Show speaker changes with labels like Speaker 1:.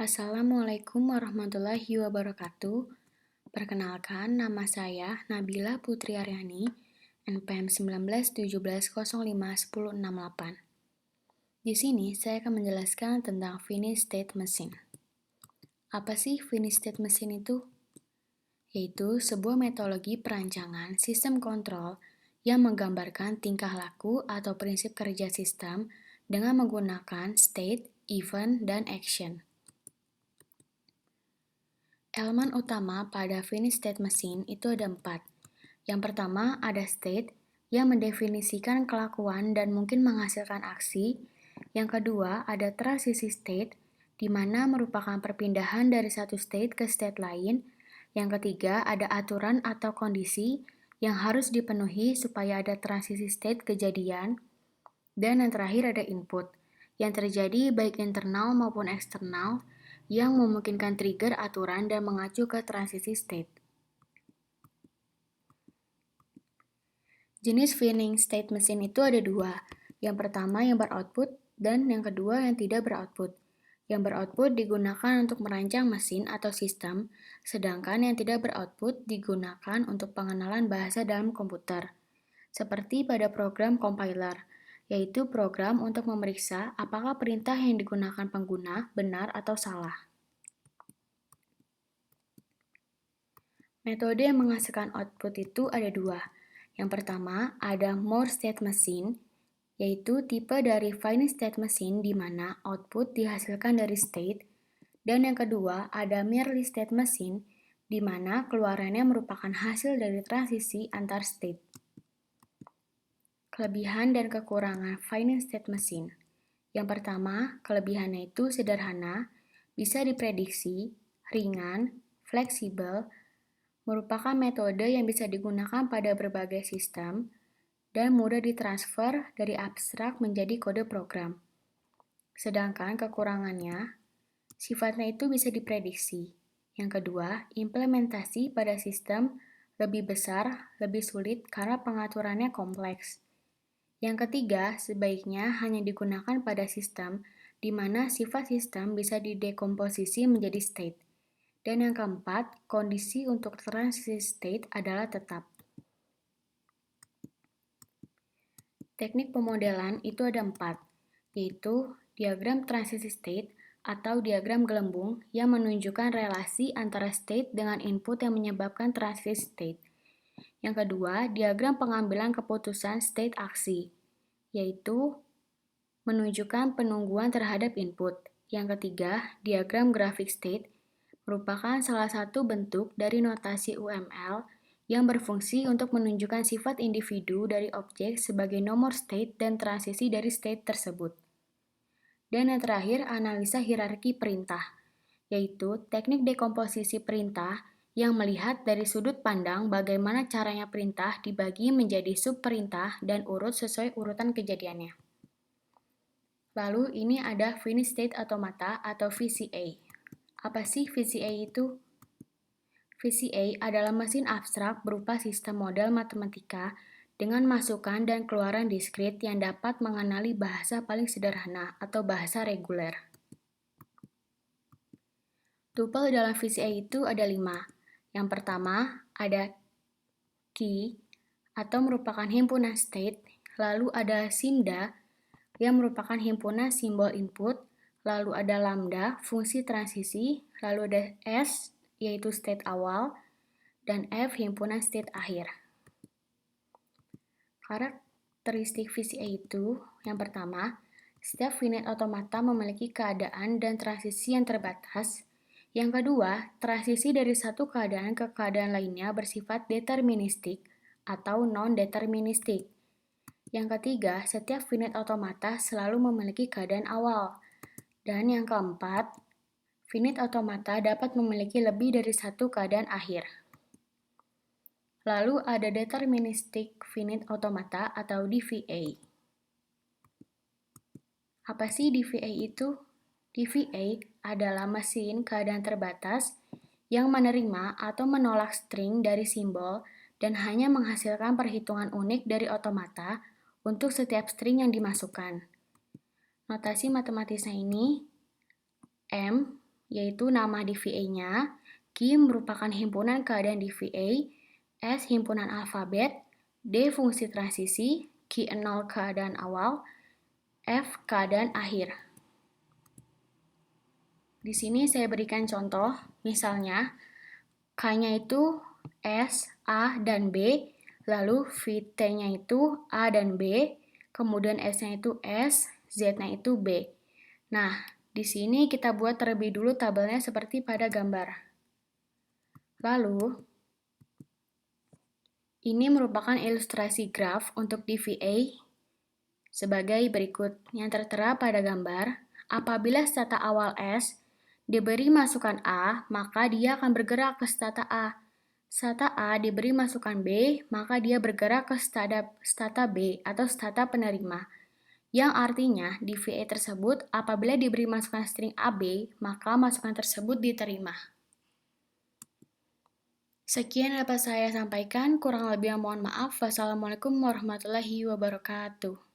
Speaker 1: Assalamualaikum warahmatullahi wabarakatuh. Perkenalkan, nama saya Nabila Putri Aryani, NPM 1917051068. Di sini saya akan menjelaskan tentang Finish State Machine. Apa sih Finish State Machine itu? Yaitu sebuah metodologi perancangan sistem kontrol yang menggambarkan tingkah laku atau prinsip kerja sistem dengan menggunakan state, event, dan action. Elemen utama pada Finish State Machine itu ada 4. Yang pertama ada state yang mendefinisikan kelakuan dan mungkin menghasilkan aksi. Yang kedua ada transisi state, di mana merupakan perpindahan dari satu state ke state lain. Yang ketiga ada aturan atau kondisi yang harus dipenuhi supaya ada transisi state kejadian. Dan yang terakhir ada input, yang terjadi baik internal maupun eksternal, yang memungkinkan trigger aturan dan mengacu ke transisi state. Jenis Finish State Machine itu ada 2. Yang pertama yang beroutput dan yang kedua yang tidak beroutput. Yang beroutput digunakan untuk merancang mesin atau sistem, sedangkan yang tidak beroutput digunakan untuk pengenalan bahasa dalam komputer. Seperti pada program compiler, yaitu program untuk memeriksa apakah perintah yang digunakan pengguna benar atau salah. Metode yang menghasilkan output itu ada 2. Yang pertama ada More State Machine, yaitu tipe dari Finish State Machine di mana output dihasilkan dari state. Dan yang kedua ada Merely State Machine, di mana keluarannya merupakan hasil dari transisi antar state. Kelebihan dan kekurangan Finish State Machine. Yang pertama, kelebihannya itu sederhana, bisa diprediksi, ringan, fleksibel, merupakan metode yang bisa digunakan pada berbagai sistem, dan mudah ditransfer dari abstrak menjadi kode program. Sedangkan kekurangannya, sifatnya itu bisa diprediksi. Yang kedua, implementasi pada sistem lebih besar, lebih sulit karena pengaturannya kompleks. Yang ketiga, sebaiknya hanya digunakan pada sistem di mana sifat sistem bisa didekomposisi menjadi state. Dan yang keempat, kondisi untuk transisi state adalah tetap. Teknik pemodelan itu ada 4, yaitu diagram transisi state atau diagram gelembung yang menunjukkan relasi antara state dengan input yang menyebabkan transisi state. Yang kedua, diagram pengambilan keputusan state aksi, yaitu menunjukkan penungguan terhadap input. Yang ketiga, diagram grafik state merupakan salah satu bentuk dari notasi UML yang berfungsi untuk menunjukkan sifat individu dari objek sebagai nomor state dan transisi dari state tersebut. Dan yang terakhir, analisa hierarki perintah, yaitu teknik dekomposisi perintah yang melihat dari sudut pandang bagaimana caranya perintah dibagi menjadi subperintah dan urut sesuai urutan kejadiannya. Lalu ini ada Finish State Automata atau VCA. Apa sih VCA itu? VCA adalah mesin abstrak berupa sistem model matematika dengan masukan dan keluaran diskrit yang dapat mengenali bahasa paling sederhana atau bahasa reguler. Tupel dalam VCA itu ada 5. Yang pertama ada key atau merupakan himpunan state, lalu ada SIMDA yang merupakan himpunan simbol input, lalu ada lambda, fungsi transisi, lalu ada S, yaitu state awal, dan F, himpunan state akhir. Karakteristik VCA itu, yang pertama, setiap finite automata memiliki keadaan dan transisi yang terbatas. Yang kedua, transisi dari satu keadaan ke keadaan lainnya bersifat deterministik atau non-deterministik. Yang ketiga, setiap finite automata selalu memiliki keadaan awal. Dan yang keempat, finite automata dapat memiliki lebih dari satu keadaan akhir. Lalu ada deterministic finite automata atau DFA. Apa sih DFA itu? DFA adalah mesin keadaan terbatas yang menerima atau menolak string dari simbol dan hanya menghasilkan perhitungan unik dari automata untuk setiap string yang dimasukkan. Notasi matematisnya ini, M yaitu nama DVA-nya, Q merupakan himpunan keadaan DVA, S himpunan alfabet, D fungsi transisi, Q0 keadaan awal, F keadaan akhir. Di sini saya berikan contoh, misalnya K-nya itu S, A, dan B, lalu VT-nya itu A dan B, kemudian S-nya itu S, Z-nya itu B. Nah, di sini kita buat terlebih dulu tabelnya seperti pada gambar. Lalu, ini merupakan ilustrasi graf untuk DVA sebagai berikut. Yang tertera pada gambar, apabila stata awal S diberi masukan A, maka dia akan bergerak ke stata A. Stata A diberi masukan B, maka dia bergerak ke stata B atau stata penerima. Yang artinya, di VA tersebut, apabila diberi masukan string AB, maka masukan tersebut diterima. Sekian dapat saya sampaikan, kurang lebih mohon maaf. Wassalamualaikum warahmatullahi wabarakatuh.